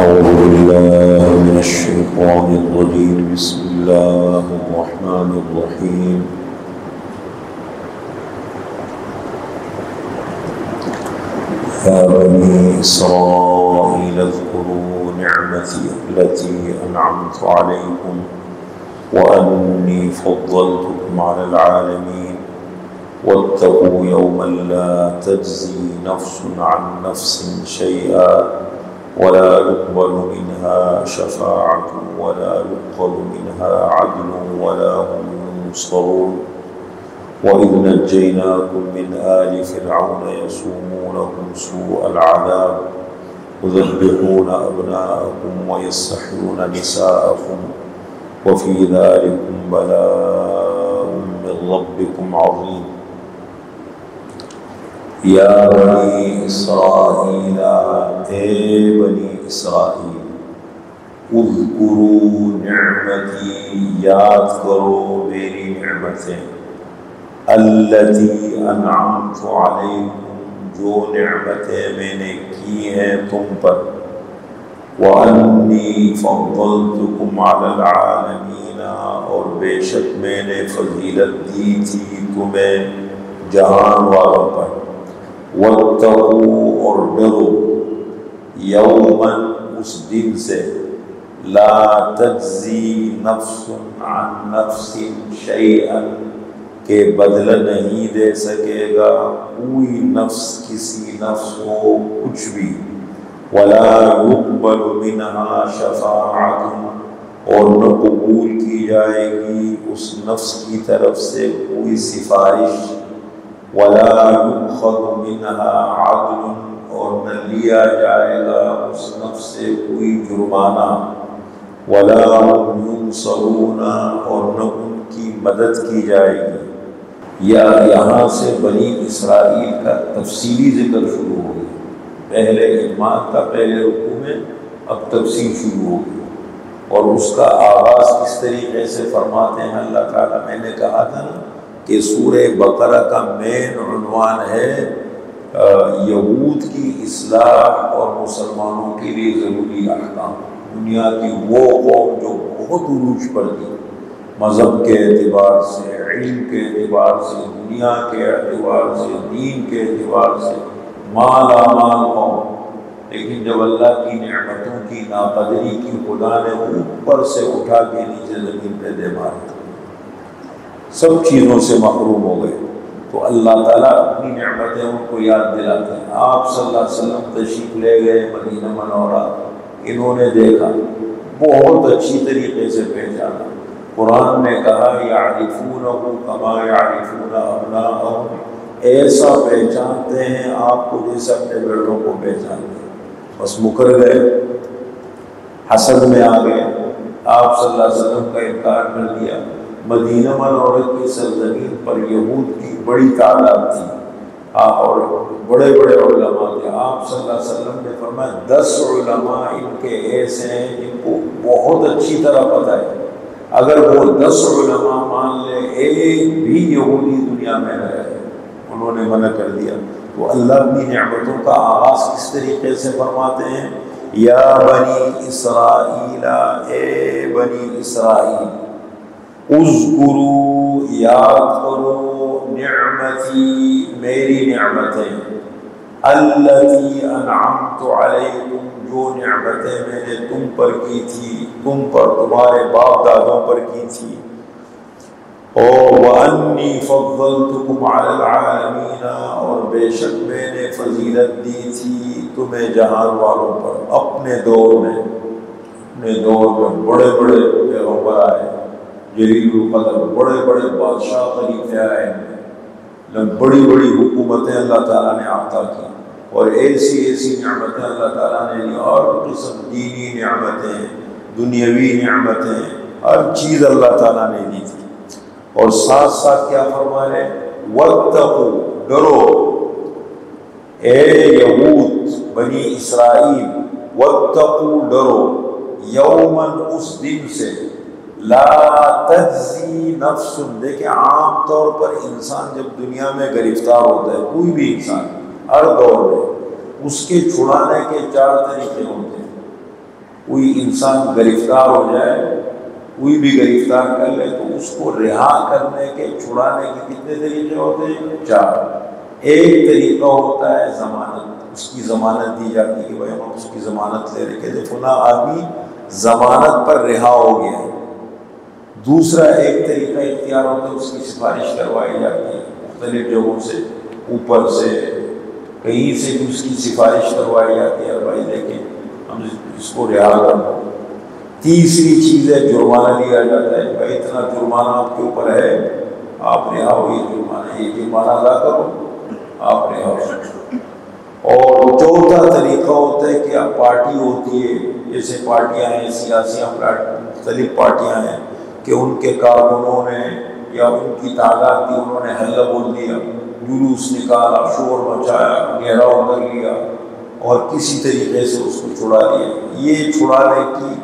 أعوذ بالله من الشيطان الرجيم. بسم الله الرحمن الرحيم. يا بني إسرائيل اذكروا نعمتي التي أنعمت عليكم وأني فضلتكم على العالمين واتقوا يوما لا تجزي نفس عن نفس شيئا ولا يقبل منها شفاعة ولا يؤخذ منها عدل ولا هم ينصرون. وإذ نجيناكم من آل فرعون يسومونكم سوء العذاب يذبحون أبناءكم ويستحيون نساءكم وفي ذلكم بلاء من ربكم عظيم. یا بنی اسرائیل، اے بنی اسرائیل، اذکروا نعمتی، یاد کرو میری نعمتیں، التی انعمت علیکم، جو نعمتیں میں نے کی ہیں تم پر، وانی فضلتکم علی العالمین، اور بے شک میں نے فضیلت دی تھی تمہیں جہان والوں پر، واتقوا، اور ڈرو، یوماً، اس دن سے، لا تجزی نفس عن نفس شیئا، کہ بدلہ نہیں دے سکے گا کوئی نفس کسی نفس کو کچھ بھی، ولا يقبل منها شفاعۃ، اور نہ قبول کی جائے گی اس نفس کی طرف سے کوئی سفارش، ولا يؤخذ منها عدل، اور نہ لیا جائے گا اس نفس سے کوئی جرمانہ، ولا هم ينصرون، اور نہ ان کی مدد کی جائے گی۔ یہاں سے بنی اسرائیل کا تفصیلی ذکر شروع ہو گیا۔ پہلے ایمان کا پہلے رکوع میں، اب تفصیل شروع ہو گئی، اور اس کا آغاز کس طریقے سے فرماتے ہیں اللہ تعالیٰ۔ میں نے کہا تھا نا کہ سورہ بقرہ کا مین عنوان ہے یہود کی اصلاح اور مسلمانوں کے لیے ضروری احکام۔ دنیا کی وہ قوم جو بہت عروج پر تھی، مذہب کے اعتبار سے، علم کے اعتبار سے، دنیا کے اعتبار سے، دین کے اعتبار سے مالا مال قوم، لیکن جب اللہ کی نعمتوں کی ناقدری کی خدا نے اوپر سے اٹھا کے نیچے زمین پہ دے مارا، سب چیزوں سے محروم ہو گئے، تو اللہ تعالیٰ اپنی نعمتیں ان کو یاد دلاتے ہیں۔ آپ صلی اللہ علیہ وسلم تشریف لے گئے مدینہ منورہ، انہوں نے دیکھا، بہت اچھی طریقے سے پہچانا۔ قرآن نے کہا یعرفونہ کما یعرفون ابناءہم، ایسا پہچانتے ہیں آپ کو جیسے اپنے بیٹوں کو پہچانتے ہیں۔ بس مکر گئے، حسد میں آ گئے، آپ صلی اللہ علیہ وسلم کا انکار کر دیا۔ مدینہ منورہ کی سرزمین پر یہود کی بڑی تعداد تھی اور بڑے بڑے علماء تھے۔ آپ صلی اللہ علیہ وسلم نے فرمایا 10 علماء ان کے ایسے ہیں جن کو بہت اچھی طرح پتہ ہے، اگر وہ 10 علماء مان لے ایک بھی یہودی دنیا میں نہ رہے، انہوں نے منع کر دیا۔ تو اللہ اپنی نعمتوں کا آغاز کس طریقے سے فرماتے ہیں؟ یا بنی اسرائیل، اے بنی اسرائیل، اذکروا، یاد کرو، نعمتی، میری نعمتیں، التی انعمت علیکم، جو نعمتیں میں نے تم پر کی تھی، تم پر، تمہارے باپ دادوں پر کی تھی، اور وانی فضلتکم علی العالمین، اور بے شک میں نے فضیلت دی تھی تمہیں جہان والوں پر۔ اپنے دور میں بڑے بڑے پیغمبر آئے، جلیل القدر، بڑے بڑے بادشاہ خلیفے آئے، بڑی بڑی حکومتیں اللہ تعالیٰ نے عطا کی، اور ایسی ایسی نعمتیں اللہ تعالیٰ نے دی، اور قسم دینی نعمتیں، دنیاوی نعمتیں، ہر چیز اللہ تعالیٰ نے دی تھی۔ اور ساتھ ساتھ کیا فرما رہے؟ واتقوا، ڈرو، اے یہود بنی اسرائیل، واتقوا، ڈرو، یوماً، اس دن سے، لا تجزی نفس، دیکھیں عام طور پر انسان جب دنیا میں گرفتار ہوتا ہے، کوئی بھی انسان ہر دور میں، اس کے چھڑانے کے 4 طریقے ہوتے ہیں۔ کوئی انسان گرفتار ہو جائے، کوئی بھی گرفتار کر لے تو اس کو رہا کرنے کے، چھڑانے کے کتنے طریقے ہوتے ہیں؟ 4۔ ایک طریقہ ہوتا ہے ضمانت، اس کی ضمانت دی جاتی ہے کہ بھائی ہم اس کی ضمانت لے رہے کہ فلاں آدمی ضمانت پر رہا ہو گیا ہے۔ دوسرا ایک طریقہ اختیار ہوتا ہے، اس کی سفارش کروائی جاتی ہے مختلف جگہوں سے، اوپر سے کہیں سے بھی اس کی سفارش کروائی جاتی ہے، بھائی دیکھیں ہم اس کو رہا کرو۔ تیسری چیز ہے جرمانہ لیا جاتا ہے، بھائی اتنا جرمانہ آپ کے اوپر ہے، آپ رہا ہو، یہ جرمانہ ادا کرو، آپ رہا ہو۔ اور چوتھا طریقہ ہوتا ہے کہ اب پارٹی ہوتی ہے، جیسے پارٹیاں ہیں سیاسی، مختلف پارٹیاں ہیں کہ ان کے کارکنوں نے یا ان کی تعداد تھی، انہوں نے حلہ بول دیا، جلوس نکالا، شور مچایا، گھیراؤ کر لیا اور کسی طریقے سے اس کو چھڑا لیا۔ یہ چھڑانے کی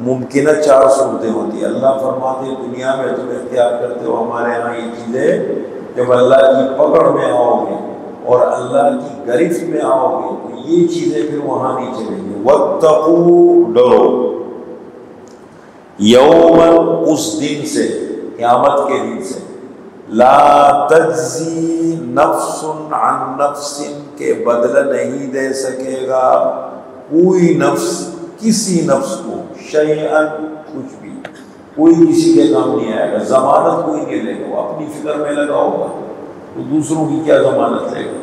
ممکنہ 4 صورتیں ہوتی ہیں۔ اللہ فرماتے ہیں دنیا میں تم اختیار کرتے ہو، ہمارے ہاں یہ چیزیں جب اللہ کی پکڑ میں آؤ گے اور اللہ کی گرفت میں آؤ گے تو یہ چیزیں پھر وہاں نہیں چلیں گی۔ وَاتَّقُوا، ڈرو، یوماً، اس دن سے، قیامت کے دن سے، لا تجزی نفس عن نفس، کے بدلہ نہیں دے سکے گا کوئی نفس کسی نفس کو، شیئن، کچھ بھی، کوئی کسی کے کام نہیں آئے گا، ضمانت کوئی نہیں لے گا، وہ اپنی فکر میں لگا ہوگا تو دوسروں کی کیا ضمانت لے گا۔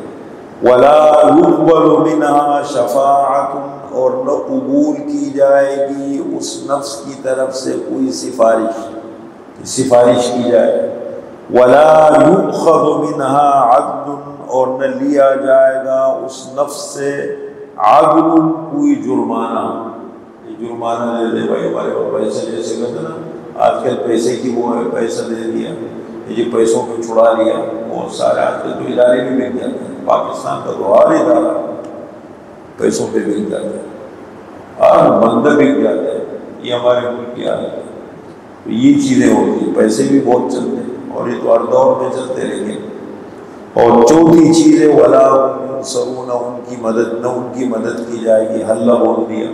ولا يقبل منها شفاعۃ، اور نہ قبول کی جائے گی اس نفس کی طرف سے کوئی سفارش کی جائے۔ ولا يؤخذ منها عدل، اور نہ لیا جائے گا اس نفس سے عدل، کوئی جرمانہ۔ یہ جرمانہ دے دے بھائی، ہمارے پاس پیسے جیسے کہتے ہیں نا آج کل پیسے کی وہ ہے، پیسہ دے دیا، یہ پیسوں کو چھڑا لیا، بہت سارے آج کل تو ادارے بھی بک جاتے ہیں، پاکستان کا تو ہر ادارہ پیسوں پہ بک جاتا ہے، ہر بندہ بک جاتا ہے، یہ ہمارے ملک کی حالت ہے۔ تو یہ چیزیں ہوتی ہیں، پیسے بھی بہت چلتے ہیں اور یہ تو ہر دور میں چلتے رہیں گے۔ اور چوتھی چیز ہے ولا ینصرون، ان کی مدد کی جائے گی۔ حلہ بول دیا،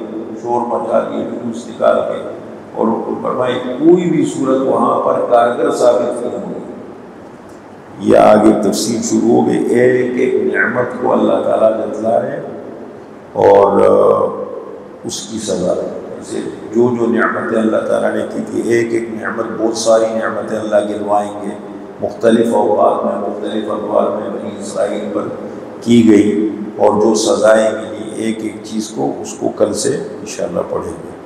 شور مچا دیا، جلوس نکال کے، اور ان کو فرمائے کوئی بھی صورت وہاں پر کارگر ثابت نہیں ہوگی۔ یہ آگے تفصیل شروع ہو گئی، ایک ایک نعمت کو اللہ تعالیٰ جتلا ہے اور اس کی سزا، جیسے جو نعمتیں اللہ تعالیٰ نے کی تھی، ایک ایک نعمت، بہت ساری نعمتیں اللہ گنوائیں گے مختلف اوقات میں، مختلف ادوار میں بنی اسرائیل پر کی گئی، اور جو سزائیں ملی ایک ایک چیز کو، اس کو کل سے انشاءاللہ پڑھیں گے۔